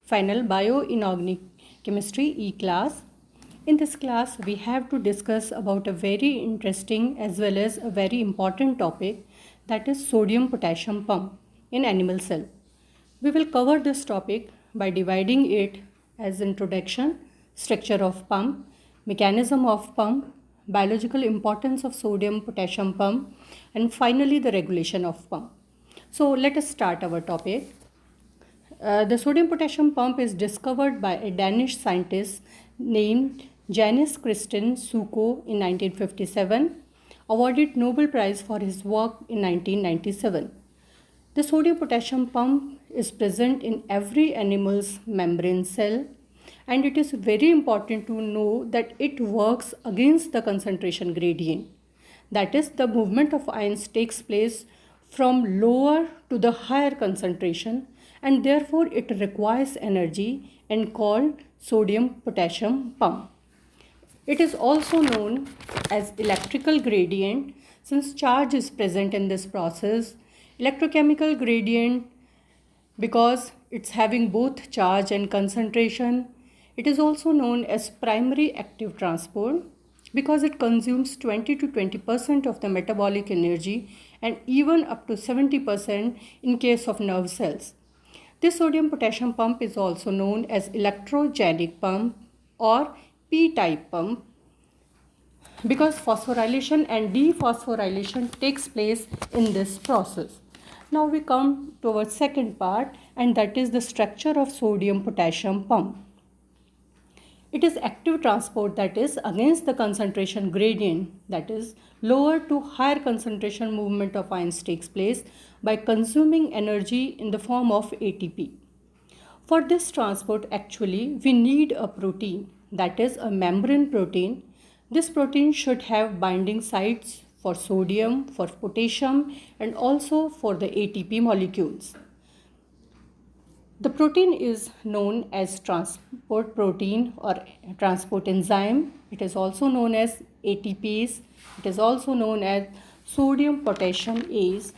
final bioinorganic chemistry E-class. In this class, we have to discuss about a very interesting as well as a very important topic, that is sodium potassium pump in animal cell. We will cover this topic by dividing it as introduction, structure of pump, mechanism of pump, biological importance of sodium potassium pump, and finally the regulation of pump. So let us start our topic. The sodium potassium pump is discovered by a Danish scientist named Janus Christian Suko in 1957, awarded Nobel Prize for his work in 1997. The sodium potassium pump is present in every animal's membrane cell, and it is very important to know that it works against the concentration gradient. That is, the movement of ions takes place from lower to the higher concentration, and therefore it requires energy and called sodium potassium pump. It is also known as electrical gradient since charge is present in this process, electrochemical gradient because it's having both charge and concentration. It is also known as primary active transport because it consumes 20 to 20% of the metabolic energy and even up to 70% in case of nerve cells. This sodium potassium pump is also known as electrogenic pump or P-type pump because phosphorylation and dephosphorylation takes place in this process. Now we come to our second part, and that is the structure of sodium potassium pump. It is active transport, that is against the concentration gradient, that is lower to higher concentration movement of ions takes place by consuming energy in the form of ATP. For this transport actually we need a protein, that is a membrane protein. This protein should have binding sites for sodium, for potassium, and also for the ATP molecules. The protein is known as transport protein or transport enzyme. It is also known as ATPase. It is also known as sodium potassium ase.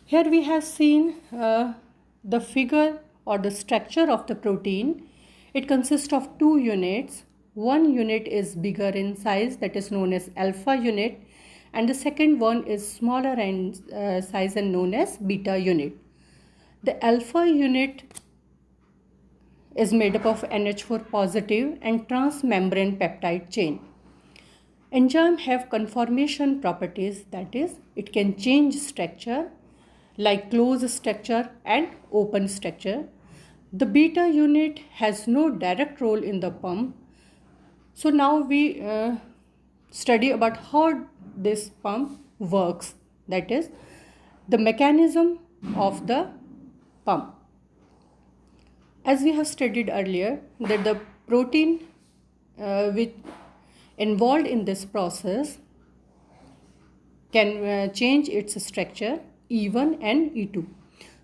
Here we have seen the figure or the structure of the protein. It consists of two units. One unit is bigger in size, that is known as alpha unit, and the second one is smaller in size and known as beta unit. The alpha unit is made up of NH4 positive and transmembrane peptide chain. Enzyme have conformation properties, that is it can change structure like closed structure and open structure. The beta unit has no direct role in the pump. So now we study about how this pump works, that is the mechanism of the pump. As we have studied earlier, that the protein which involved in this process can change its structure E1 and E2.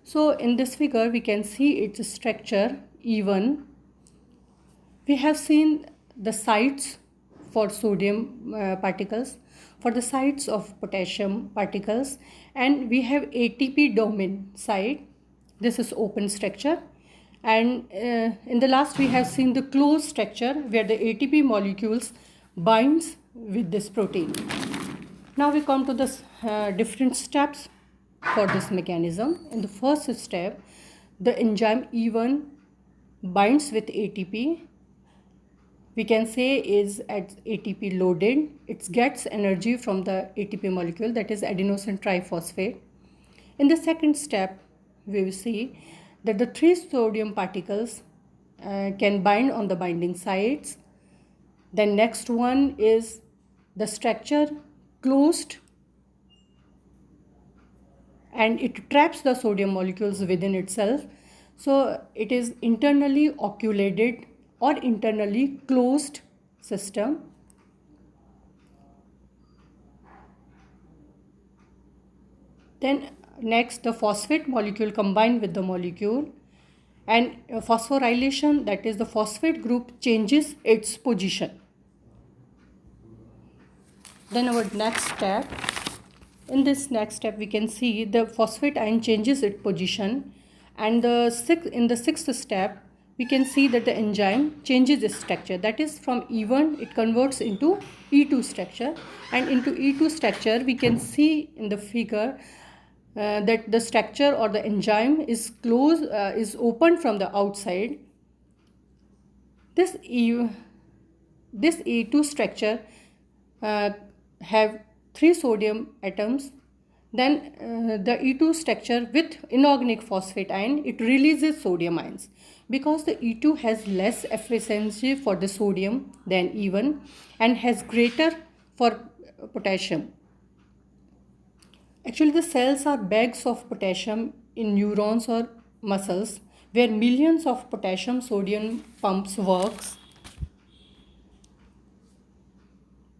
So in this figure we can see its structure E1. We have seen the sites for sodium particles, for the sites of potassium particles, and we have ATP domain site. This is open structure, and in the last we have seen the closed structure where the ATP molecules binds with this protein. Now we come to the different steps for this mechanism. In the first step, the enzyme E1 binds with ATP. We can say is at ATP loaded. It gets energy from the ATP molecule, that is adenosine triphosphate. In the second step, we will see that the three sodium particles can bind on the binding sites. Then next one is the structure closed and it traps the sodium molecules within itself. So it is internally occluded or internally closed system. Then next the phosphate molecule combined with the molecule, and phosphorylation, that is the phosphate group changes its position. Then our next step, in this next step we can see the phosphate ion changes its position And in the sixth step, we can see that the enzyme changes its structure. That is, from E1 it converts into E2 structure, and into E2 structure we can see in the figure that the structure or the enzyme is open from the outside. This E2 structure have 3 sodium atoms. Then the E2 structure with inorganic phosphate ion, it releases sodium ions, because the E2 has less efficiency for the sodium than E1 and has greater for potassium. Actually, the cells are bags of potassium in neurons or muscles, where millions of potassium sodium pumps works.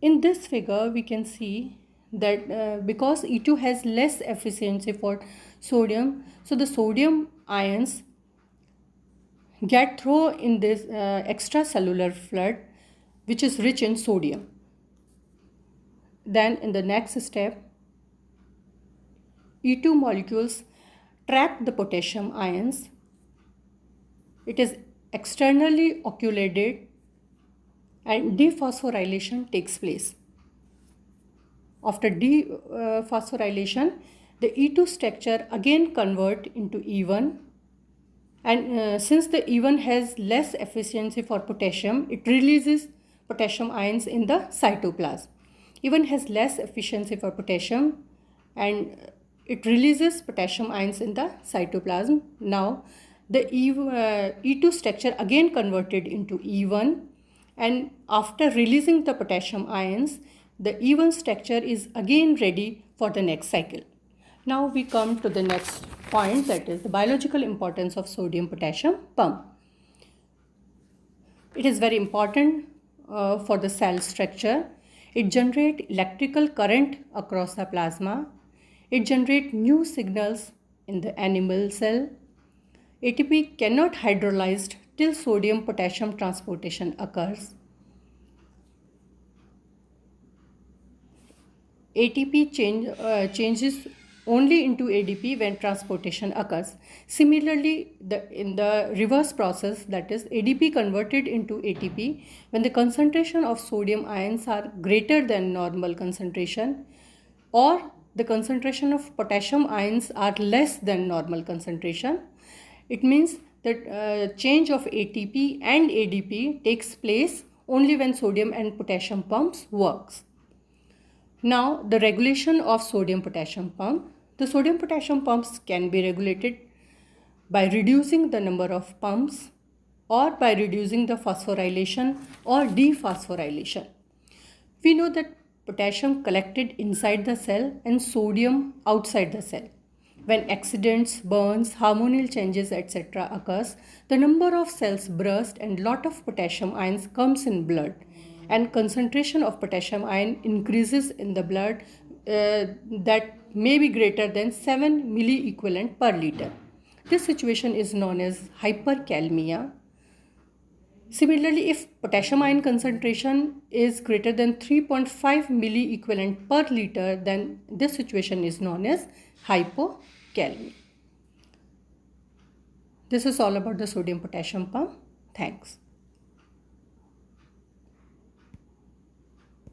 In this figure, we can see that because E2 has less efficiency for sodium, so the sodium ions get thrown in this extracellular fluid, which is rich in sodium. Then in the next step, E2 molecules trap the potassium ions. It is externally occluded and dephosphorylation takes place. After dephosphorylation, the E2 structure again convert into E1, and since the E1 has less efficiency for potassium, it releases potassium ions in the cytoplasm. E1 has less efficiency for potassium and it releases potassium ions in the cytoplasm. Now the E2 structure again converted into E1, and after releasing the potassium ions, the E1 structure is again ready for the next cycle. Now we come to the next point, that is the biological importance of sodium potassium pump. It is very important for the cell structure. It generates electrical current across the plasma. It generates new signals in the animal cell. ATP cannot hydrolyzed till sodium potassium transportation occurs. ATP changes only into ADP when transportation occurs. Similarly, in the reverse process, that is ADP converted into ATP when the concentration of sodium ions are greater than normal concentration, or the concentration of potassium ions are less than normal concentration. It means that change of ATP and ADP takes place only when sodium and potassium pumps works. Now, the regulation of sodium potassium pump. The sodium potassium pumps can be regulated by reducing the number of pumps or by reducing the phosphorylation or dephosphorylation. We know that potassium collected inside the cell and sodium outside the cell. When accidents, burns, hormonal changes, etc. occurs, the number of cells burst and lot of potassium ions comes in blood, and concentration of potassium ion increases in the blood that may be greater than 7 milliequivalent per liter. This situation is known as hyperkalemia. Similarly, if potassium ion concentration is greater than 3.5 milliequivalent per liter, then this situation is known as hypokalemia. This is all about the sodium potassium pump. Thanks.